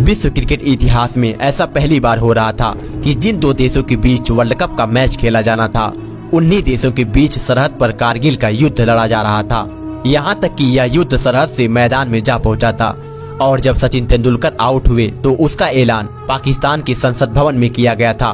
विश्व क्रिकेट इतिहास में ऐसा पहली बार हो रहा था कि जिन दो देशों के बीच वर्ल्ड कप का मैच खेला जाना था, उन्हीं देशों के बीच सरहद पर कारगिल का युद्ध लड़ा जा रहा था। यहाँ तक कि यह युद्ध सरहद से मैदान में जा पहुँचा था। और जब सचिन तेंदुलकर आउट हुए तो उसका ऐलान पाकिस्तान के संसद भवन में किया गया था।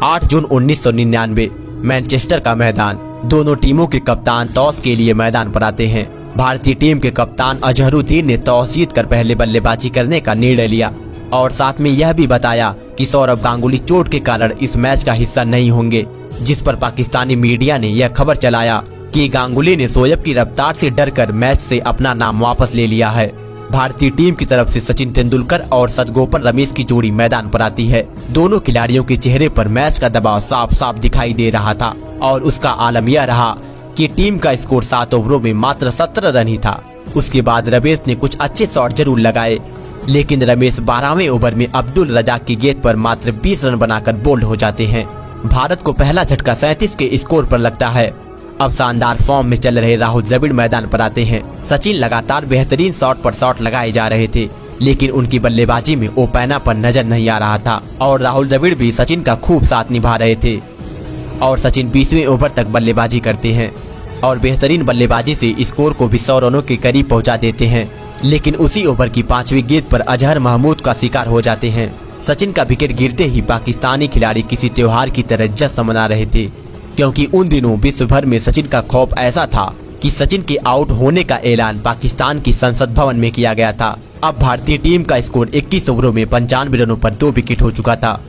8 जून 1999 मैनचेस्टर का मैदान। दोनों टीमों के कप्तान टॉस के लिए मैदान पर आते हैं। भारतीय टीम के कप्तान अजहरुद्दीन ने टॉस जीतकर पहले बल्लेबाजी करने का निर्णय लिया और साथ में यह भी बताया कि सौरव गांगुली चोट के कारण इस मैच का हिस्सा नहीं होंगे, जिस पर पाकिस्तानी मीडिया ने यह खबर चलाया कि गांगुली ने शोएब की रफ्तार से डरकर मैच से अपना नाम वापस ले लिया है। भारतीय टीम की तरफ से सचिन तेंदुलकर और सदगोपर रमेश की जोड़ी मैदान पर आती है। दोनों खिलाड़ियों के चेहरे पर मैच का दबाव साफ साफ दिखाई दे रहा था और उसका आलम यह रहा कि टीम का स्कोर 7 ओवरों में मात्र 17 रन ही था। उसके बाद रमेश ने कुछ अच्छे शॉट जरूर लगाए, लेकिन रमेश 12वें ओवर में अब्दुल रजाक की गेंद पर मात्र 20 रन बनाकर बोल्ड हो जाते हैं। भारत को पहला झटका 37 के स्कोर पर लगता है। अब शानदार फॉर्म में चल रहे राहुल द्रविड़ मैदान पर आते हैं। सचिन लगातार बेहतरीन शॉट पर शॉट लगाए जा रहे थे, लेकिन उनकी बल्लेबाजी में ओपैनापन नजर नहीं आ रहा था और राहुल द्रविड़ भी सचिन का खूब साथ निभा रहे थे। और सचिन 20वें ओवर तक बल्लेबाजी करते हैं और बेहतरीन बल्लेबाजी से स्कोर को भी 100 रनों के करीब पहुंचा देते हैं। लेकिन उसी ओवर की 5वीं गेंद पर अजहर महमूद का शिकार हो जाते हैं। सचिन का विकेट गिरते ही पाकिस्तानी खिलाड़ी किसी त्योहार की तरह जश्न मना रहे थे, क्योंकि उन दिनों विश्व भर में सचिन का खौफ ऐसा था कि सचिन के आउट होने का ऐलान पाकिस्तान की संसद भवन में किया गया था। अब भारतीय टीम का स्कोर 21 ओवरों में 95 रनों पर 2 विकेट हो चुका था।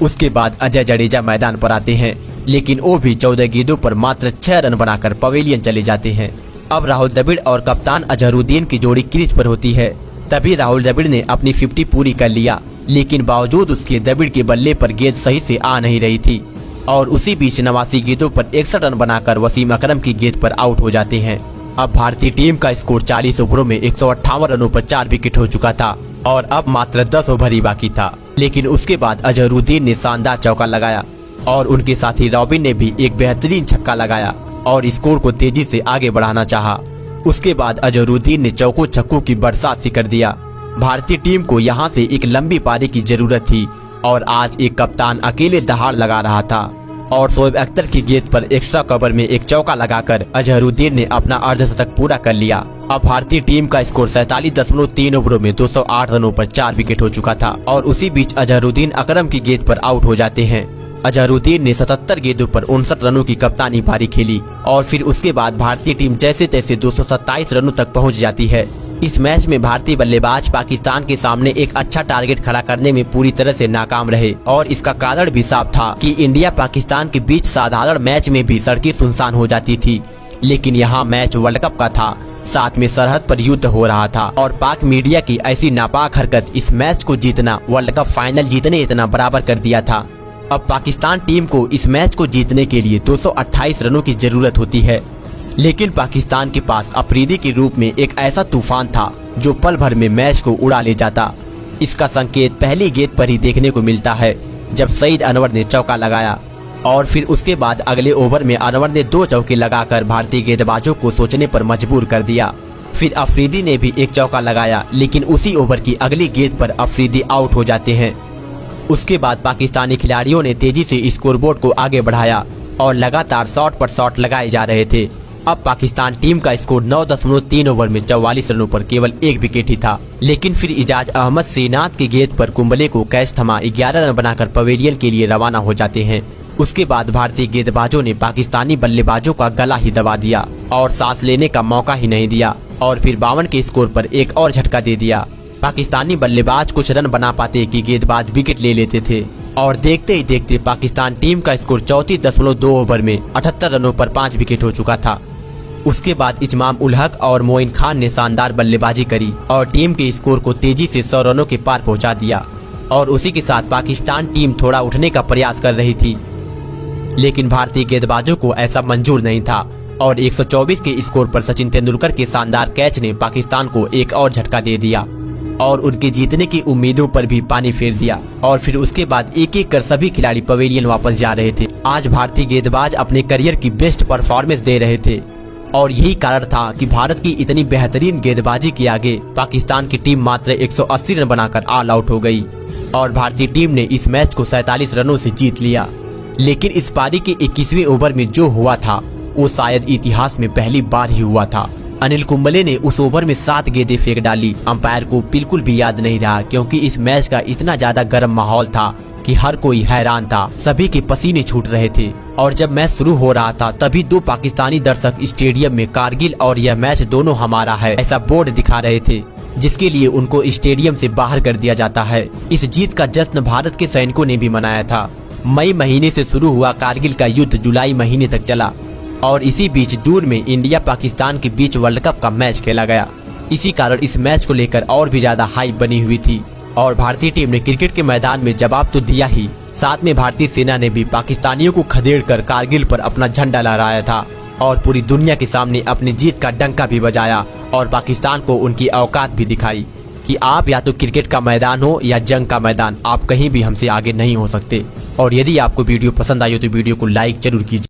उसके बाद अजय जडेजा मैदान पर आते हैं, लेकिन वो भी 14 गेंदों पर मात्र 6 रन बनाकर पवेलियन चले जाते हैं। अब राहुल द्रविड़ और कप्तान अजहरुद्दीन की जोड़ी क्रीज पर होती है। तभी राहुल द्रविड़ ने अपनी 50 पूरी कर लिया, लेकिन बावजूद उसके द्रविड़ के बल्ले पर गेंद सही से आ नहीं रही थी और उसी बीच 89 गेंदों पर 61 रन बनाकर वसीम अकरम की गेंद पर आउट हो जाते हैं। अब भारतीय टीम का स्कोर 40 ओवरों में 158 रनों पर 4 विकेट हो चुका था और अब मात्र 10 ओवर ही बाकी था। लेकिन उसके बाद अजहरुद्दीन ने शानदार चौका लगाया और उनके साथी रॉबिन ने भी एक बेहतरीन छक्का लगाया और स्कोर को तेजी से आगे बढ़ाना चाहा। उसके बाद अजहरुद्दीन ने चौकों छक्कों की बरसात सी कर दिया। भारतीय टीम को यहां से एक लंबी पारी की जरूरत थी और आज एक कप्तान अकेले दहाड़ लगा रहा था और शोएब अख्तर की गेंद पर एक्स्ट्रा कवर में एक चौका लगाकर अजहरुद्दीन ने अपना अर्धशतक पूरा कर लिया। अब भारतीय टीम का स्कोर 47.3 ओवरों में 208 रनों पर 4 विकेट हो चुका था और उसी बीच अजहरुद्दीन अकरम की गेंद पर आउट हो जाते हैं। अजहरुद्दीन ने 77 गेंदों पर 59 रनों की कप्तानी पारी खेली और फिर उसके बाद भारतीय टीम जैसे तैसे 227 रनों तक पहुंच जाती है। इस मैच में भारतीय बल्लेबाज पाकिस्तान के सामने एक अच्छा टारगेट खड़ा करने में पूरी तरह से नाकाम रहे और इसका कारण भी साफ था कि इंडिया पाकिस्तान के बीच साधारण मैच में भी सड़कें सुनसान हो जाती थी, लेकिन यहाँ मैच वर्ल्ड कप का था, साथ में सरहद पर युद्ध हो रहा था और पाक मीडिया की ऐसी नापाक हरकत इस मैच को जीतना वर्ल्ड कप फाइनल जीतने इतना बराबर कर दिया था। अब पाकिस्तान टीम को इस मैच को जीतने के लिए 228 रनों की जरूरत होती है, लेकिन पाकिस्तान के पास अफरीदी के रूप में एक ऐसा तूफान था जो पल भर में मैच को उड़ा ले जाता। इसका संकेत पहली गेंद पर ही देखने को मिलता है, जब सईद अनवर ने चौका लगाया और फिर उसके बाद अगले ओवर में अनवर ने 2 चौके लगाकर भारतीय गेंदबाजों को सोचने पर मजबूर कर दिया। फिर अफरीदी ने भी एक चौका लगाया, लेकिन उसी ओवर की अगली गेंद पर अफरीदी आउट हो जाते हैं। उसके बाद पाकिस्तानी खिलाड़ियों ने तेजी से स्कोरबोर्ड को आगे बढ़ाया और लगातार शॉट पर शॉट लगाए जा रहे थे। अब पाकिस्तान टीम का स्कोर 9.3 ओवर में 44 रनों पर केवल 1 विकेट ही था, लेकिन फिर इजाज अहमद श्रीनाथ की गेंद पर कुंबले को कैच थमा 11 रन बनाकर पवेलियन के लिए रवाना हो जाते हैं। उसके बाद भारतीय गेंदबाजों ने पाकिस्तानी बल्लेबाजों का गला ही दबा दिया और सांस लेने का मौका ही नहीं दिया और फिर 52 के स्कोर पर एक और झटका दे दिया। पाकिस्तानी बल्लेबाज कुछ रन बना पाते कि गेंदबाज विकेट ले लेते थे और देखते ही देखते पाकिस्तान टीम का स्कोर 34.2 ओवर में 78 रनों पर 5 विकेट हो चुका था। उसके बाद इमाम उल हक और मोइन खान ने शानदार बल्लेबाजी करी और टीम के स्कोर को तेजी से 100 रनों के पार पहुंचा दिया और उसी के साथ पाकिस्तान टीम थोड़ा उठने का प्रयास कर रही थी, लेकिन भारतीय गेंदबाजों को ऐसा मंजूर नहीं था और 124 के स्कोर पर सचिन तेंदुलकर के शानदार कैच ने पाकिस्तान को एक और झटका दे दिया और उनके जीतने की उम्मीदों पर भी पानी फेर दिया और फिर उसके बाद एक एक कर सभी खिलाड़ी पवेलियन वापस जा रहे थे। आज भारतीय गेंदबाज अपने करियर की बेस्ट परफॉर्मेंस दे रहे थे और यही कारण था कि भारत की इतनी बेहतरीन गेंदबाजी के आगे पाकिस्तान की टीम मात्र 180 रन बनाकर ऑल आउट हो गई और भारतीय टीम ने इस मैच को 47 रनों से जीत लिया। लेकिन इस पारी के 21वें ओवर में जो हुआ था वो शायद इतिहास में पहली बार ही हुआ था। अनिल कुंबले ने उस ओवर में 7 गेंदें फेंक डाली। अंपायर को बिल्कुल भी याद नहीं रहा, क्योंकि इस मैच का इतना ज्यादा गर्म माहौल था कि हर कोई हैरान था, सभी के पसीने छूट रहे थे। और जब मैच शुरू हो रहा था तभी 2 पाकिस्तानी दर्शक स्टेडियम में कारगिल और यह मैच दोनों हमारा है ऐसा बोर्ड दिखा रहे थे, जिसके लिए उनको स्टेडियम से बाहर कर दिया जाता है। इस जीत का जश्न भारत के सैनिकों ने भी मनाया था। मई महीने से शुरू हुआ कारगिल का युद्ध जुलाई महीने तक चला और इसी बीच जून में इंडिया पाकिस्तान के बीच वर्ल्ड कप का मैच खेला गया। इसी कारण इस मैच को लेकर और भी ज्यादा हाइप बनी हुई थी और भारतीय टीम ने क्रिकेट के मैदान में जवाब तो दिया ही, साथ में भारतीय सेना ने भी पाकिस्तानियों को खदेड़कर कारगिल पर अपना झंडा लहराया था और पूरी दुनिया के सामने अपनी जीत का डंका भी बजाया और पाकिस्तान को उनकी औकात भी दिखाई कि आप या तो क्रिकेट का मैदान हो या जंग का मैदान, आप कहीं भी हमसे आगे नहीं हो सकते। और यदि आपको वीडियो पसंद आई हो तो वीडियो को लाइक जरूर कीजिए।